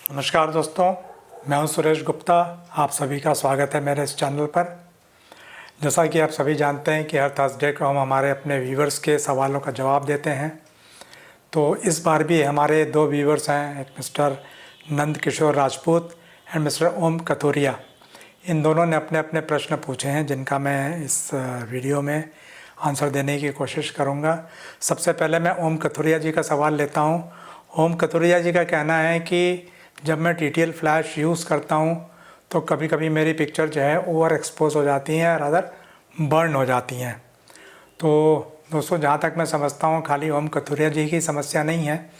नमस्कार दोस्तों, मैं हूं सुरेश गुप्ता। आप सभी का स्वागत है मेरे इस चैनल पर। जैसा कि आप सभी जानते हैं कि हर थर्सडे को हम हमारे अपने व्यूवर्स के सवालों का जवाब देते हैं। तो इस बार भी हमारे दो व्यूवर्स हैं, एक mister Nand Kishore Rajput and mister Om Kathuria. इन दोनों ने अपने अपने प्रश्न पूछे हैं जिनका मैं इस वीडियो में आंसर देने की कोशिश करूंगा। सबसे पहले मैं ओम कथुरिया जी का सवाल लेता हूं। ओम कथुरिया जी का कहना है कि जब मैं TTL फ्लैश यूज़ करता हूँ तो कभी कभी मेरी पिक्चर जो है ओवर एक्सपोज हो जाती हैं, रादर बर्न हो जाती हैं। तो दोस्तों, जहाँ तक मैं समझता हूँ खाली ओम कथुरिया जी की समस्या नहीं है।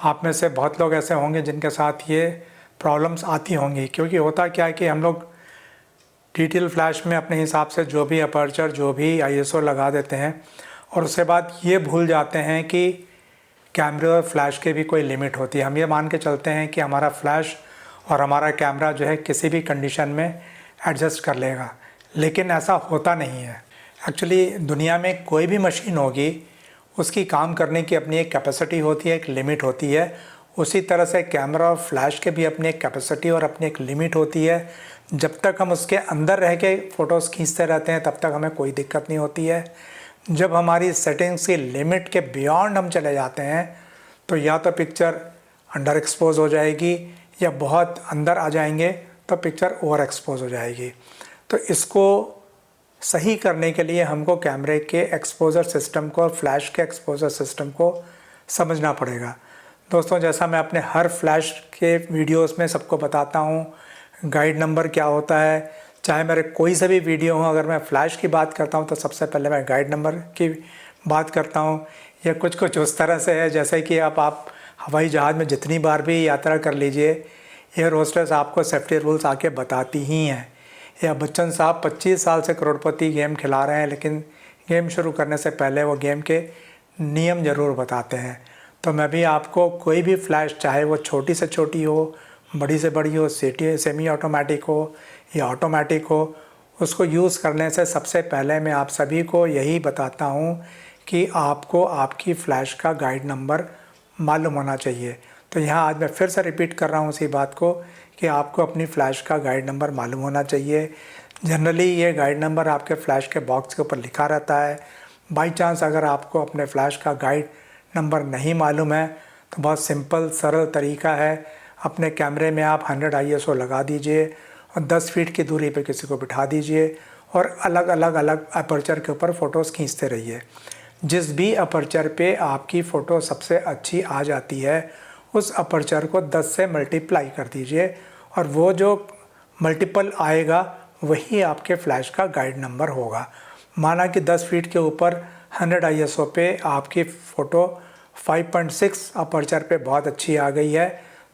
आप में से बहुत लोग ऐसे होंगे जिनके साथ ये प्रॉब्लम्स आती होंगी, क्योंकि होता क्या है कि हम लोग TTL फ्लैश में अपने हिसाब से जो भी अपर्चर, जो भी ISO लगा देते हैं और उसके बाद ये भूल जाते हैं कि कैमरे और फ्लैश की भी कोई लिमिट होती है। हम ये मान के चलते हैं कि हमारा फ्लैश और हमारा कैमरा जो है किसी भी कंडीशन में एडजस्ट कर लेगा, लेकिन ऐसा होता नहीं है। एक्चुअली दुनिया में कोई भी मशीन होगी, उसकी काम करने की अपनी एक कैपेसिटी होती है, एक लिमिट होती है। उसी तरह से कैमरा और फ्लैश के भी अपनी एक कैपेसिटी और अपनी एक लिमिट होती है। जब तक हम उसके अंदर रह के फ़ोटोज़ खींचते रहते हैं तब तक हमें कोई दिक्कत नहीं होती है। जब हमारी सेटिंग्स की लिमिट के बियॉन्ड हम चले जाते हैं तो या तो पिक्चर अंडर एक्सपोज हो जाएगी या बहुत अंदर आ जाएंगे तो पिक्चर ओवर एक्सपोज हो जाएगी। तो इसको सही करने के लिए हमको कैमरे के एक्सपोजर सिस्टम को और फ्लैश के एक्सपोजर सिस्टम को समझना पड़ेगा। दोस्तों, जैसा मैं अपने हर फ्लैश के वीडियोस में सबको बताता हूँ, गाइड नंबर क्या होता है। चाहे मेरे कोई से भी वीडियो हो, अगर मैं फ़्लैश की बात करता हूँ तो सबसे पहले मैं गाइड नंबर की बात करता हूँ। या कुछ उस तरह से है जैसे कि आप हवाई जहाज़ में जितनी बार भी यात्रा कर लीजिए, एयर होस्टेस आपको सेफ्टी रूल्स आके बताती ही हैं। या बच्चन साहब 25 साल से करोड़पति गेम खिला रहे हैं, लेकिन गेम शुरू करने से पहले वो गेम के नियम ज़रूर बताते हैं। तो मैं भी आपको कोई भी फ़्लैश, चाहे वो छोटी से छोटी हो, बड़ी से बड़ी हो, सेमी ऑटोमेटिक हो या ऑटोमेटिक हो, उसको यूज़ करने से सबसे पहले मैं आप सभी को यही बताता हूँ कि आपको आपकी फ़्लैश का गाइड नंबर मालूम होना चाहिए। तो यहाँ आज मैं फिर से रिपीट कर रहा हूँ उसी बात को कि आपको अपनी फ़्लैश का गाइड नंबर मालूम होना चाहिए। जनरली ये गाइड नंबर आपके फ़्लैश के बॉक्स के ऊपर लिखा रहता है। बाई चांस अगर आपको अपने फ़्लैश का गाइड नंबर नहीं मालूम है तो बहुत सिंपल सरल तरीका है। अपने कैमरे में आप 100 ISO लगा दीजिए और 10 फीट की दूरी पर किसी को बिठा दीजिए और अलग अलग अपर्चर के ऊपर फ़ोटोज़ खींचते रहिए। जिस भी अपर्चर पे आपकी फ़ोटो सबसे अच्छी आ जाती है उस अपर्चर को 10 से मल्टीप्लाई कर दीजिए और वो जो मल्टीपल आएगा वही आपके फ़्लैश का गाइड नंबर होगा। माना कि 10 फीट के ऊपर 100 ISO पे आपकी फ़ोटो 5.6 अपर्चर पे बहुत अच्छी आ गई है,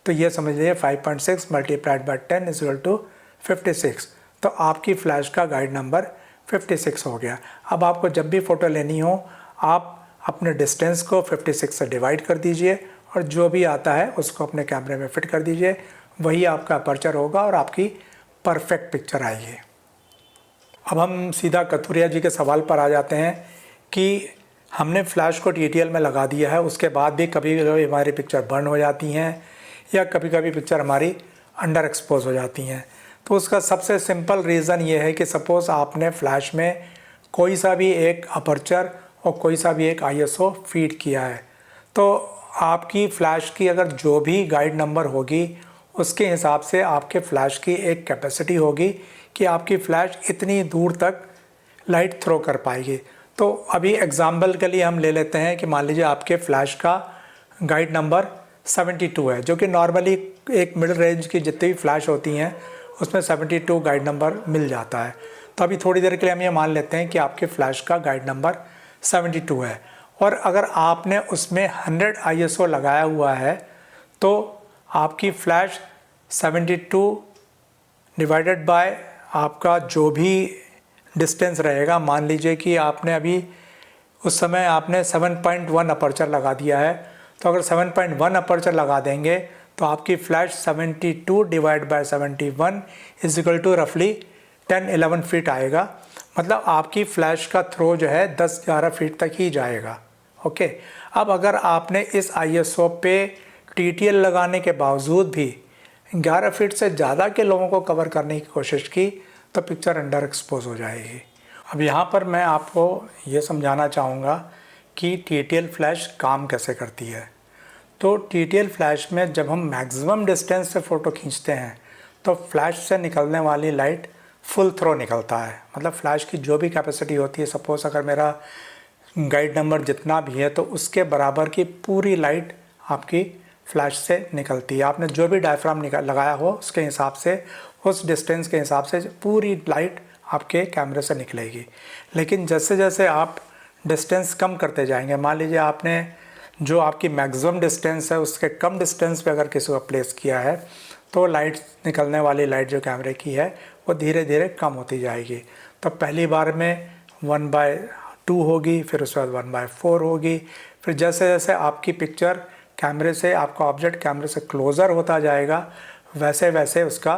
तो ये समझ लीजिए 5.6 multiplied by 10 is equal to 56। तो आपकी फ़्लैश का गाइड नंबर 56 हो गया। अब आपको जब भी फ़ोटो लेनी हो आप अपने डिस्टेंस को 56 से डिवाइड कर दीजिए और जो भी आता है उसको अपने कैमरे में फ़िट कर दीजिए, वही आपका अपर्चर होगा और आपकी परफेक्ट पिक्चर आएगी। अब हम सीधा कथुरिया जी के सवाल पर आ जाते हैं कि हमने फ़्लैश को TTL में लगा दिया है, उसके बाद भी कभी कभी हमारी पिक्चर बर्न हो जाती हैं या कभी कभी पिक्चर हमारी अंडर एक्सपोज हो जाती हैं। तो उसका सबसे सिंपल रीज़न ये है कि सपोज़ आपने फ़्लैश में कोई सा भी एक अपर्चर और कोई सा भी एक ISO फीड किया है, तो आपकी फ़्लैश की अगर जो भी गाइड नंबर होगी उसके हिसाब से आपके फ़्लैश की एक कैपेसिटी होगी कि आपकी फ़्लैश इतनी दूर तक लाइट थ्रो कर पाएगी। तो अभी एग्ज़ाम्पल के लिए हम ले लेते हैं कि मान लीजिए आपके फ़्लैश का गाइड नंबर 72 है, जो कि नॉर्मली एक मिडिल रेंज की जितनी भी फ़्लैश होती हैं उसमें 72 गाइड नंबर मिल जाता है। तो अभी थोड़ी देर के लिए हम ये मान लेते हैं कि आपके फ़्लैश का गाइड नंबर 72 है और अगर आपने उसमें 100 ISO लगाया हुआ है तो आपकी फ़्लैश 72 डिवाइडेड बाय आपका जो भी डिस्टेंस रहेगा, मान लीजिए कि आपने अभी उस समय आपने 7.1 अपर्चर लगा दिया है, तो अगर 7.1 अपर्चर लगा देंगे तो आपकी flash 72 divide by 71 is equal to रफली 10-11 फीट आएगा। मतलब आपकी फ़्लैश का थ्रो जो है 10-11 फीट तक ही जाएगा। ओके, अब अगर आपने इस ISO पे TTL लगाने के बावजूद भी 11 फीट से ज़्यादा के लोगों को कवर करने की कोशिश की तो पिक्चर अंडर एक्सपोज हो जाएगी। अब यहाँ पर मैं आपको ये समझाना चाहूँगा कि TTL फ्लैश काम कैसे करती है। तो TTL फ्लैश में जब हम मैक्सिमम डिस्टेंस से फ़ोटो खींचते हैं तो फ्लैश से निकलने वाली लाइट फुल थ्रो निकलता है। मतलब फ्लैश की जो भी कैपेसिटी होती है, सपोज़ अगर मेरा गाइड नंबर जितना भी है तो उसके बराबर की पूरी लाइट आपकी फ्लैश से निकलती है। आपने जो भी डायफ्राम लगाया हो उसके हिसाब से, उस डिस्टेंस के हिसाब से पूरी लाइट आपके कैमरे से निकलेगी। लेकिन जैसे जैसे आप डिस्टेंस कम करते जाएंगे, मान लीजिए आपने जो आपकी मैक्सिमम डिस्टेंस है उसके कम डिस्टेंस पे अगर किसी को प्लेस किया है तो लाइट निकलने वाली लाइट जो कैमरे की है वो धीरे धीरे कम होती जाएगी। तो पहली बार में 1/2 होगी, फिर उसके बाद 1/4 होगी, फिर जैसे जैसे आपकी पिक्चर कैमरे से, आपका ऑब्जेक्ट कैमरे से क्लोज़र होता जाएगा वैसे वैसे उसका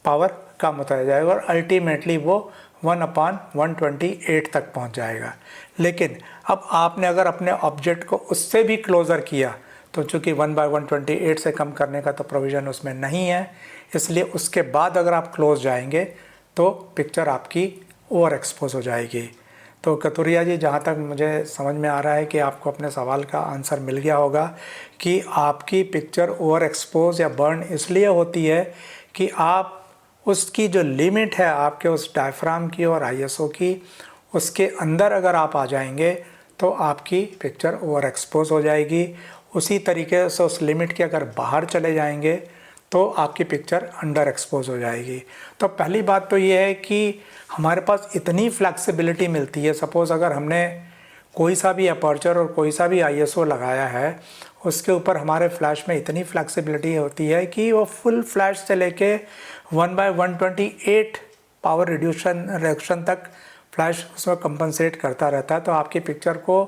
पावर कम होता जाएगा और अल्टीमेटली वो 1/128 तक पहुंच जाएगा। लेकिन अब आपने अगर अपने ऑब्जेक्ट को उससे भी क्लोज़र किया तो चूँकि 1/128 से कम करने का तो प्रोविज़न उसमें नहीं है, इसलिए उसके बाद अगर आप क्लोज जाएंगे तो पिक्चर आपकी ओवर एक्सपोज हो जाएगी। तो कतुरिया जी, जहाँ तक मुझे समझ में आ रहा है कि आपको अपने सवाल का आंसर मिल गया होगा कि आपकी पिक्चर ओवर एक्सपोज या बर्न इसलिए होती है कि आप उसकी जो लिमिट है आपके उस डायफ्राम की और ISO की, उसके अंदर अगर आप आ जाएंगे तो आपकी पिक्चर ओवर एक्सपोज हो जाएगी। उसी तरीके से उस लिमिट के अगर बाहर चले जाएंगे तो आपकी पिक्चर अंडर एक्सपोज हो जाएगी। तो पहली बात तो ये है कि हमारे पास इतनी फ्लैक्सिबिलिटी मिलती है। सपोज़ अगर हमने कोई सा भी अपर्चर और कोई सा भी ISO लगाया है, उसके ऊपर हमारे फ्लैश में इतनी फ्लैक्सिबिलिटी होती है कि वो फुल फ्लैश से लेके 1/128 पावर रिड्यूक्शन तक फ्लैश उसमें कंपनसेट करता रहता है। तो आपकी पिक्चर को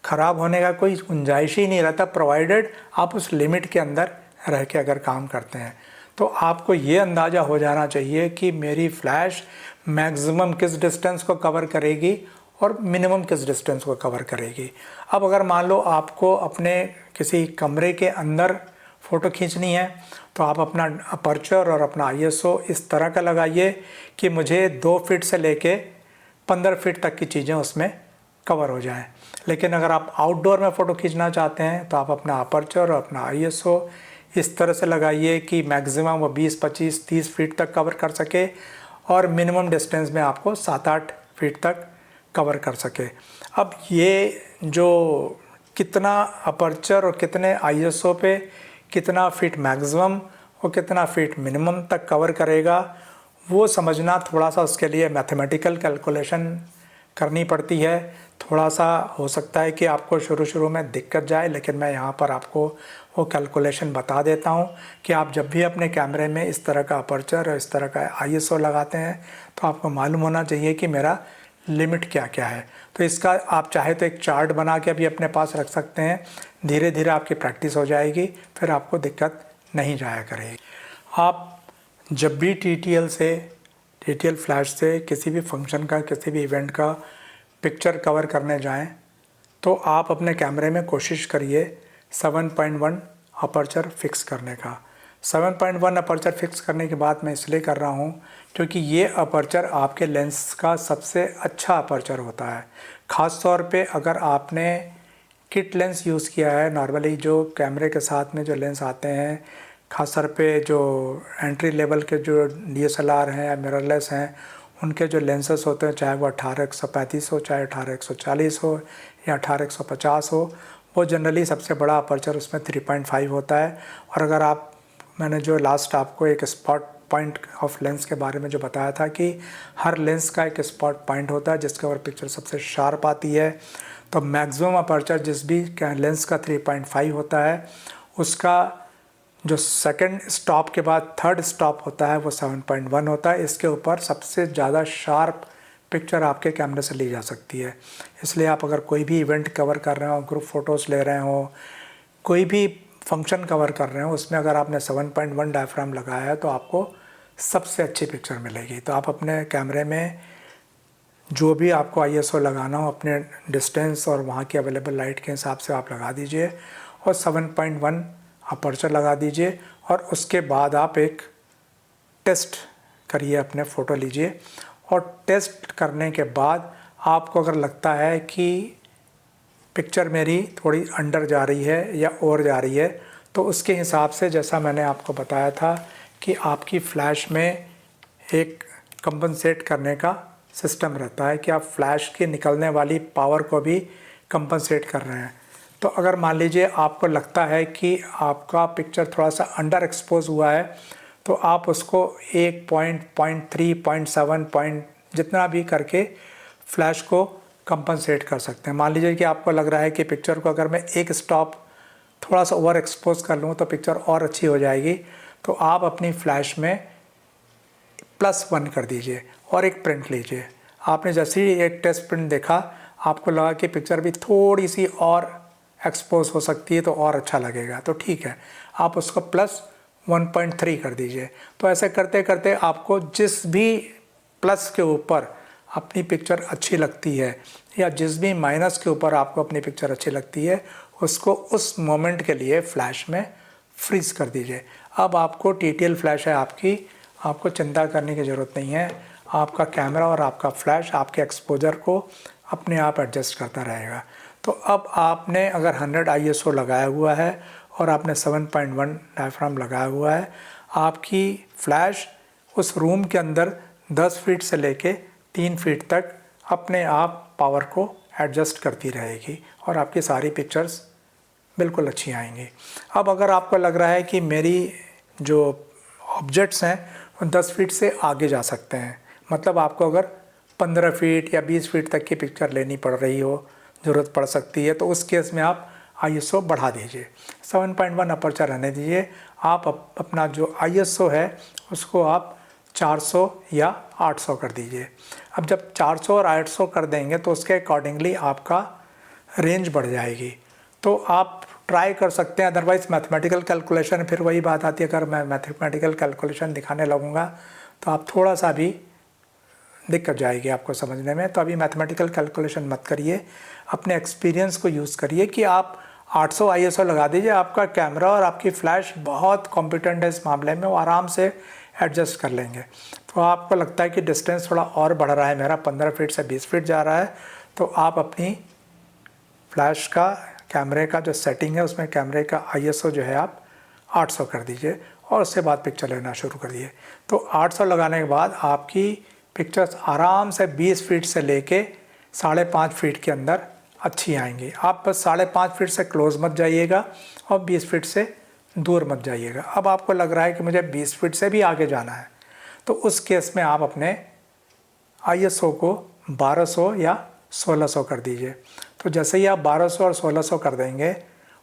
ख़राब होने का कोई गुंजाइश ही नहीं रहता, प्रोवाइडेड आप उस लिमिट के अंदर रह के अगर काम करते हैं। तो आपको ये अंदाज़ा हो जाना चाहिए कि मेरी फ्लैश मैक्सिमम किस डिस्टेंस को कवर करेगी और मिनिमम किस डिस्टेंस को कवर करेगी। अब अगर मान लो आपको अपने किसी कमरे के अंदर फ़ोटो खींचनी है तो आप अपना अपर्चर और अपना ISO इस तरह का लगाइए कि मुझे 2 फीट से लेके 15 फीट तक की चीज़ें उसमें कवर हो जाएं। लेकिन अगर आप आउटडोर में फ़ोटो खींचना चाहते हैं तो आप अपना अपर्चर और अपना ISO इस तरह से लगाइए कि मैक्सिमम वो 20, 25, 30 फीट तक कवर कर सके और मिनिमम डिस्टेंस में आपको 7-8 फीट तक कवर कर सके। अब ये जो कितना अपर्चर और कितने ISO पे कितना फीट मैक्सिमम और कितना फीट मिनिमम तक कवर करेगा, वो समझना थोड़ा सा उसके लिए मैथमेटिकल कैलकुलेशन करनी पड़ती है। थोड़ा सा हो सकता है कि आपको शुरू में दिक्कत जाए, लेकिन मैं यहाँ पर आपको वो कैलकुलेशन बता देता हूँ कि आप जब भी अपने कैमरे में इस तरह का अपर्चर और इस तरह का ISO लगाते हैं तो आपको मालूम होना चाहिए कि मेरा लिमिट क्या क्या है। तो इसका आप चाहे तो एक चार्ट बना के अभी अपने पास रख सकते हैं। धीरे धीरे आपकी प्रैक्टिस हो जाएगी, फिर आपको दिक्कत नहीं जाया करेगी। आप जब भी TTL फ्लैश से किसी भी फंक्शन का, किसी भी इवेंट का पिक्चर कवर करने जाएं तो आप अपने कैमरे में कोशिश करिए 7.1 अपर्चर फिक्स करने का। 7.1 अपर्चर फिक्स करने की बात मैं इसलिए कर रहा हूँ क्योंकि ये अपर्चर आपके लेंस का सबसे अच्छा अपर्चर होता है। ख़ास तौर पे अगर आपने किट लेंस यूज़ किया है, नॉर्मली जो कैमरे के साथ में जो लेंस आते हैं, ख़ास तौर पे जो एंट्री लेवल के जो DSLR हैं या मिररलेस हैं, उनके जो लेंसेस होते हैं, चाहे वो 18-135 हो, चाहे 18-140 हो या 18-150 हो, वो जनरली सबसे बड़ा अपर्चर उसमें 3.5 होता है। और अगर आप, मैंने जो लास्ट आपको एक स्पॉट पॉइंट ऑफ लेंस के बारे में जो बताया था कि हर लेंस का एक स्पॉट पॉइंट होता है जिसके ऊपर पिक्चर सबसे शार्प आती है, तो मैक्सिमम अपर्चर जिस भी लेंस का 3.5 होता है, उसका जो सेकंड स्टॉप के बाद थर्ड स्टॉप होता है वो 7.1 होता है। इसके ऊपर सबसे ज़्यादा शार्प पिक्चर आपके कैमरे से ली जा सकती है। इसलिए आप अगर कोई भी इवेंट कवर कर रहे हो, ग्रुप फ़ोटोज़ ले रहे हो, कोई भी फंक्शन कवर कर रहे हो, उसमें अगर आपने 7.1 डायफ्राम लगाया है तो आपको सबसे अच्छी पिक्चर मिलेगी। तो आप अपने कैमरे में जो भी आपको ISO लगाना हो अपने डिस्टेंस और वहाँ की अवेलेबल लाइट के हिसाब से आप लगा दीजिए और 7.1 अपर्चर लगा दीजिए और उसके बाद आप एक टेस्ट करिए, अपने फ़ोटो लीजिए और टेस्ट करने के बाद आपको अगर लगता है कि पिक्चर मेरी थोड़ी अंडर जा रही है या ओवर जा रही है, तो उसके हिसाब से जैसा मैंने आपको बताया था कि आपकी फ़्लैश में एक कंपनसेट करने का सिस्टम रहता है कि आप फ्लैश की निकलने वाली पावर को भी कंपनसेट कर रहे हैं। तो अगर मान लीजिए आपको लगता है कि आपका पिक्चर थोड़ा सा अंडर एक्सपोज हुआ है, तो आप उसको 1 पॉइंट, 0.3, 0.7 पॉइंट जितना भी करके फ्लैश को कंपनसेट कर सकते हैं। मान लीजिए कि आपको लग रहा है कि पिक्चर को अगर मैं एक स्टॉप थोड़ा सा ओवर एक्सपोज कर लूँ तो पिक्चर और अच्छी हो जाएगी, तो आप अपनी फ्लैश में +1 कर दीजिए और एक प्रिंट लीजिए। आपने जैसे ही एक टेस्ट प्रिंट देखा, आपको लगा कि पिक्चर भी थोड़ी सी और एक्सपोज हो सकती है तो और अच्छा लगेगा, तो ठीक है, आप उसको +1.3 कर दीजिए। तो ऐसे करते करते आपको जिस भी प्लस के ऊपर अपनी पिक्चर अच्छी लगती है या जिस भी माइनस के ऊपर आपको अपनी पिक्चर अच्छी लगती है, उसको उस मोमेंट के लिए फ्लैश में फ्रीज़ कर दीजिए। अब आपको TTL फ्लैश है आपकी, आपको चिंता करने की ज़रूरत नहीं है। आपका कैमरा और आपका फ्लैश आपके एक्सपोजर को अपने आप एडजस्ट करता रहेगा। तो अब आपने अगर 100 ISO लगाया हुआ है और आपने 7.1 डायफ्राम लगाया हुआ है, आपकी फ्लैश उस रूम के अंदर 10 फीट से लेके 3 फीट तक अपने आप पावर को एडजस्ट करती रहेगी और आपकी सारी पिक्चर्स बिल्कुल अच्छी आएंगी। अब अगर आपको लग रहा है कि मेरी जो ऑब्जेक्ट्स हैं वो 10 फीट से आगे जा सकते हैं, मतलब आपको अगर 15 फीट या 20 फीट तक की पिक्चर लेनी पड़ रही हो, ज़रूरत पड़ सकती है, तो उस केस में आप ISO बढ़ा दीजिए, 7.1 अपर्चर रहने दीजिए। आप अपना जो ISO है उसको आप 400 या 800 कर दीजिए। अब जब 400 और 800 कर देंगे तो उसके अकॉर्डिंगली आपका रेंज बढ़ जाएगी। तो आप ट्राई कर सकते हैं, अदरवाइज़ मैथमेटिकल कैलकुलेशन, फिर वही बात आती है, अगर मैं मैथमेटिकल कैलकुलेशन दिखाने लगूँगा तो आप थोड़ा सा भी दिक्कत जाएगी आपको समझने में। तो अभी मैथमेटिकल कैलकुलेशन मत करिए, अपने एक्सपीरियंस को यूज़ करिए कि आप 800 ISO लगा दीजिए। आपका कैमरा और आपकी फ़्लैश बहुत कॉम्पिटेंट है इस मामले में, वो आराम से एडजस्ट कर लेंगे। तो आपको लगता है कि डिस्टेंस थोड़ा और बढ़ रहा है, मेरा 15 फीट से 20 फीट जा रहा है, तो आप अपनी फ्लैश का, कैमरे का जो सेटिंग है उसमें कैमरे का ISO जो है आप 800 कर दीजिए और उसके बाद पिक्चर लेना शुरू करिए। तो 800 लगाने के बाद आपकी पिक्चर्स आराम से 20 फीट से लेके 5.5 फीट के अंदर अच्छी आएंगी। आप बस 5.5 फीट से क्लोज मत जाइएगा और 20 फीट से दूर मत जाइएगा। अब आपको लग रहा है कि मुझे 20 फीट से भी आगे जाना है, तो उस केस में आप अपने ISO को 1200 या 1600 कर दीजिए। तो जैसे ही आप 1200 और 1600 कर देंगे,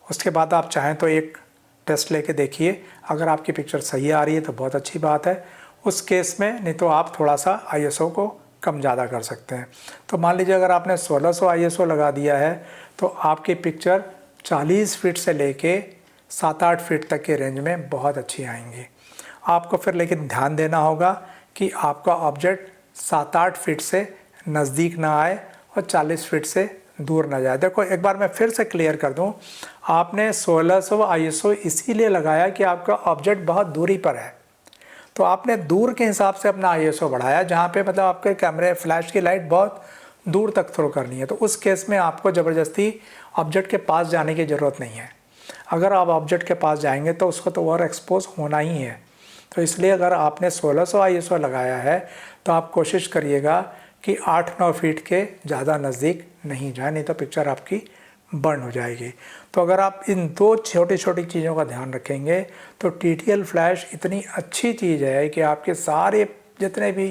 उसके बाद आप चाहें तो एक टेस्ट लेके देखिए, अगर आपकी पिक्चर सही आ रही है तो बहुत अच्छी बात है। उस केस में नहीं तो आप थोड़ा सा ISO को कम ज़्यादा कर सकते हैं। तो मान लीजिए अगर आपने 1600 ISO लगा दिया है तो आपकी पिक्चर 40 फीट से लेके 7-8 फीट तक के रेंज में बहुत अच्छी आएंगी। आपको फिर लेकिन ध्यान देना होगा कि आपका ऑब्जेक्ट 7-8 फीट से नज़दीक ना आए और 40 फीट से दूर ना जाए। देखो एक बार मैं फिर से क्लियर कर दूं, आपने 1600 ISO इसीलिए लगाया कि आपका ऑब्जेक्ट बहुत दूरी पर है, तो आपने दूर के हिसाब से अपना ISO बढ़ाया, जहाँ पे मतलब आपके कैमरे फ्लैश की लाइट बहुत दूर तक थ्रो करनी है। तो उस केस में आपको ज़बरदस्ती ऑब्जेक्ट के पास जाने की ज़रूरत नहीं है। अगर आप ऑब्जेक्ट के पास जाएंगे तो उसको तो ओवर एक्सपोज होना ही है। तो इसलिए अगर आपने 1600 ISO लगाया है तो आप कोशिश करिएगा कि 8-9 फीट के ज़्यादा नज़दीक नहीं जाए, नहीं तो पिक्चर आपकी बर्न हो जाएगी। तो अगर आप इन दो छोटी छोटी चीज़ों का ध्यान रखेंगे तो TTL फ्लैश इतनी अच्छी चीज़ है कि आपके सारे जितने भी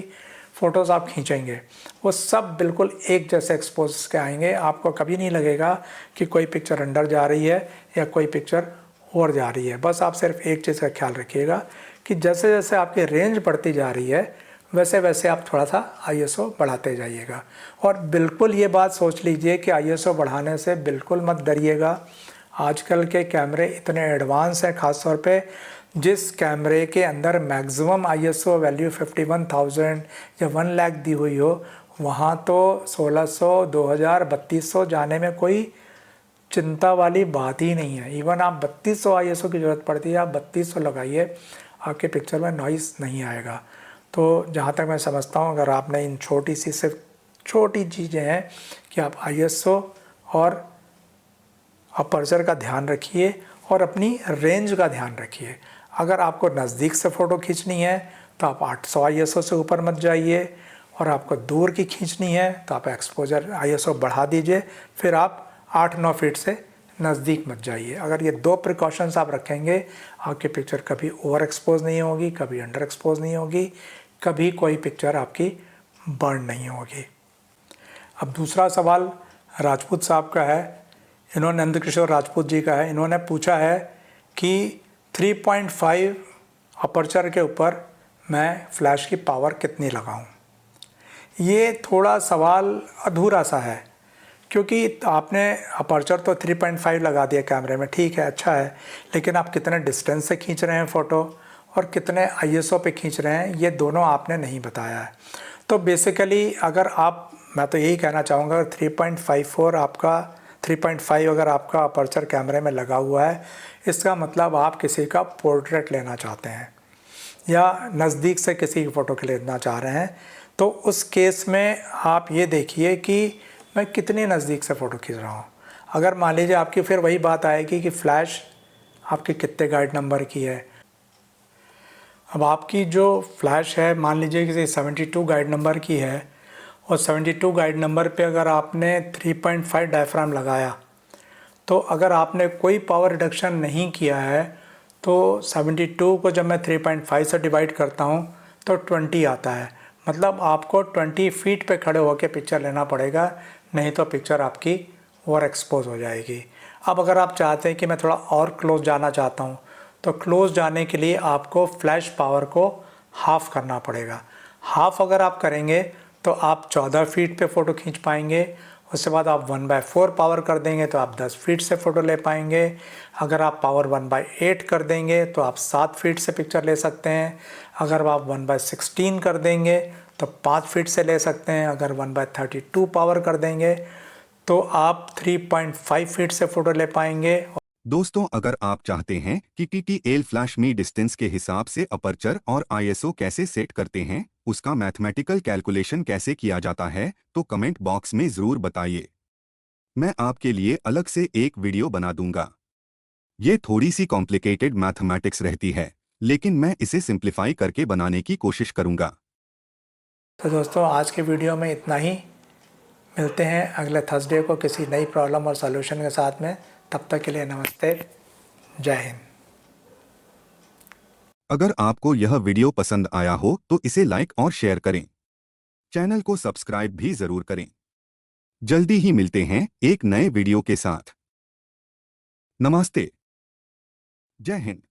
फ़ोटोज़ आप खींचेंगे वो सब बिल्कुल एक जैसे एक्सपोज के आएंगे। आपको कभी नहीं लगेगा कि कोई पिक्चर अंडर जा रही है या कोई पिक्चर ओवर जा रही है। बस आप सिर्फ एक चीज़ का ख्याल रखिएगा कि जैसे जैसे आपकी रेंज बढ़ती जा रही है वैसे वैसे आप थोड़ा सा ISO बढ़ाते जाइएगा। और बिल्कुल ये बात सोच लीजिए कि ISO बढ़ाने से बिल्कुल मत डरिएगा। आजकल के कैमरे इतने एडवांस हैं, ख़ास तौर पे जिस कैमरे के अंदर मैक्सिमम ISO वैल्यू 51,000 या 1 लाख दी हुई हो, वहाँ तो 1600, 2000, 3200 जाने में कोई चिंता वाली बात ही नहीं है। इवन आप 3200 ISO की ज़रूरत पड़ती है, आप 3200 लगाइए, आपके पिक्चर में नॉइस नहीं आएगा। तो जहाँ तक मैं समझता हूँ, अगर आपने इन छोटी सी सिर्फ छोटी चीज़ें हैं कि आप ISO और अपर्चर का ध्यान रखिए और अपनी रेंज का ध्यान रखिए। अगर आपको नज़दीक से फ़ोटो खींचनी है तो आप 800 ISO से ऊपर मत जाइए, और आपको दूर की खींचनी है तो आप एक्सपोजर ISO बढ़ा दीजिए, फिर आप 8-9 फीट से नज़दीक मत जाइए। अगर ये 2 प्रिकॉशंस आप रखेंगे, आपकी पिक्चर कभी ओवर एक्सपोज नहीं होगी, कभी अंडर एक्सपोज नहीं होगी, कभी कोई पिक्चर आपकी बर्न नहीं होगी। अब दूसरा सवाल राजपूत साहब का है, इन्होंने नंदकिशोर राजपूत जी का है। इन्होंने पूछा है कि 3.5 अपर्चर के ऊपर मैं फ्लैश की पावर कितनी लगाऊं। ये थोड़ा सवाल अधूरा सा है, क्योंकि आपने अपर्चर तो 3.5 लगा दिया कैमरे में, ठीक है, अच्छा है, लेकिन आप कितने डिस्टेंस से खींच रहे हैं फ़ोटो और कितने ISO पे खींच रहे हैं, ये दोनों आपने नहीं बताया है। तो बेसिकली अगर आप, मैं तो यही कहना चाहूँगा, 3.54 आपका 3.5 अगर आपका अपर्चर कैमरे में लगा हुआ है, इसका मतलब आप किसी का पोर्ट्रेट लेना चाहते हैं या नज़दीक से किसी की फ़ोटो लेना चाह रहे हैं। तो उस केस में आप ये देखिए कि मैं कितनी नज़दीक से फ़ोटो खींच रहा हूँ। अगर मान लीजिए आपकी फिर वही बात आएगी कि फ़्लैश आपकी कितने गाइड नंबर की है। अब आपकी जो फ़्लैश है, मान लीजिए कि 72 गाइड नंबर की है, और 72 गाइड नंबर पे अगर आपने 3.5 डायफ्राम लगाया, तो अगर आपने कोई पावर रिडक्शन नहीं किया है तो 72 को जब मैं 3.5 से डिवाइड करता हूँ तो 20 आता है। मतलब आपको 20 फीट पे खड़े होकर पिक्चर लेना पड़ेगा, नहीं तो पिक्चर आपकी ओवर एक्सपोज हो जाएगी। अब अगर आप चाहते हैं कि मैं थोड़ा और क्लोज जाना चाहता हूँ, तो क्लोज जाने के लिए आपको फ्लैश पावर को हाफ़ करना पड़ेगा। हाफ़ अगर आप करेंगे तो आप 14 फीट पे फ़ोटो खींच पाएंगे। उसके बाद आप 1/4 पावर कर देंगे तो आप 10 फीट से फ़ोटो ले पाएंगे। अगर आप पावर 1/8 कर देंगे तो आप 7 फीट से पिक्चर ले सकते हैं। अगर आप 1/16 कर देंगे तो 5 फीट से ले सकते हैं। अगर 1/32 पावर कर देंगे तो आप 3.5 फीट से फ़ोटो ले पाएंगे। दोस्तों, अगर आप चाहते हैं कि TTL फ्लैश में डिस्टेंस के हिसाब से अपर्चर और ISO कैसे सेट करते हैं, उसका मैथमेटिकल कैलकुलेशन कैसे किया जाता है, तो कमेंट बॉक्स में ज़रूर बताइए। मैं आपके लिए अलग से एक वीडियो बना दूंगा। ये थोड़ी सी कॉम्प्लिकेटेड मैथमेटिक्स रहती है, लेकिन मैं इसे सिंप्लीफाई करके बनाने की कोशिश करूंगा। तो दोस्तों, आज के वीडियो में इतना ही। मिलते हैं अगले थर्सडे को किसी नई प्रॉब्लम और सॉल्यूशन के साथ में। तब तक के लिए नमस्ते, जय हिंद। अगर आपको यह वीडियो पसंद आया हो तो इसे लाइक और शेयर करें। चैनल को सब्सक्राइब भी ज़रूर करें। जल्दी ही मिलते हैं एक नए वीडियो के साथ। नमस्ते, जय हिंद।